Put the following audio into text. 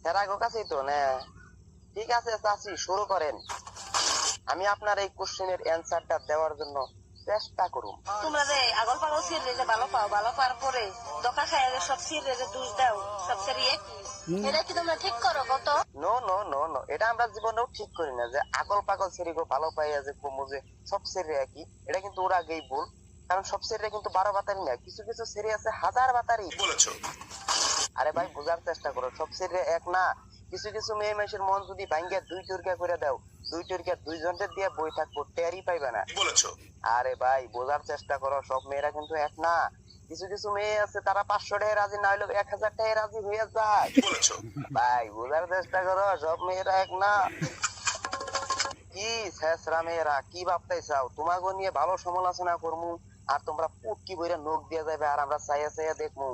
সেরাগো কাছেই তো না। ঠিক আছে চাচি, শুরু করেন। আমি আপনার এই কোশ্চেনের অ্যান্সারটা দেওয়ার জন্য চেষ্টা করুন। তোমরা যে আগল পাগল সিরিয়ালে যে ভালো পাও, ভালো পাওয়ার পরে দোকা খায় সব সিরিয়ালে দোষ দাও, সব সিরিয়ে এটা কি তোমরা ঠিক করো কত? নো নো নো নো, এটা আমরা জীবনেও ঠিক করি না যে আগল পাগল সেরিগো ভালো পাইয়া যে কমু যে সব সেরি একই। এটা কিন্তু ওরা আগেই ভুল। কারণ সব সেরিয়া কিন্তু 12 বাতারি না, কিছু কিছু সেরি আছে 1000 বাতারি বলেছো। আরে ভাই বোঝার চেষ্টা করো, সব সেরিয়া এক না। কিছু কিছু মেয়ে মানুষের মন যদি ভাঙ্গিয়া 2 টুরকা করে দাও, 2 টুরকা 2 জনের দিয়ে বই থাকবো, টেরই পাইবে না বলেছো। আরে ভাই বোঝার চেষ্টা করো, সব মেয়েরা কিন্তু এক না। কিছু কিছু মেয়ে আছে তারা 500 টাকায় রাজি না হইলেও 1000 টাকায় রাজি হয়ে যায় বলেছো। ভাই বোঝার চেষ্টা করো, সব মেয়েরা এক না। কি শেষরা মেয়েরা কি ভাবতেছাও? তোমাকে নিয়ে ভালো সমালোচনা করমু আর তোমরা পুটকি বইরা নখ দিয়ে যাবে আর আমরা চাইয়া চাইয়া দেখমু।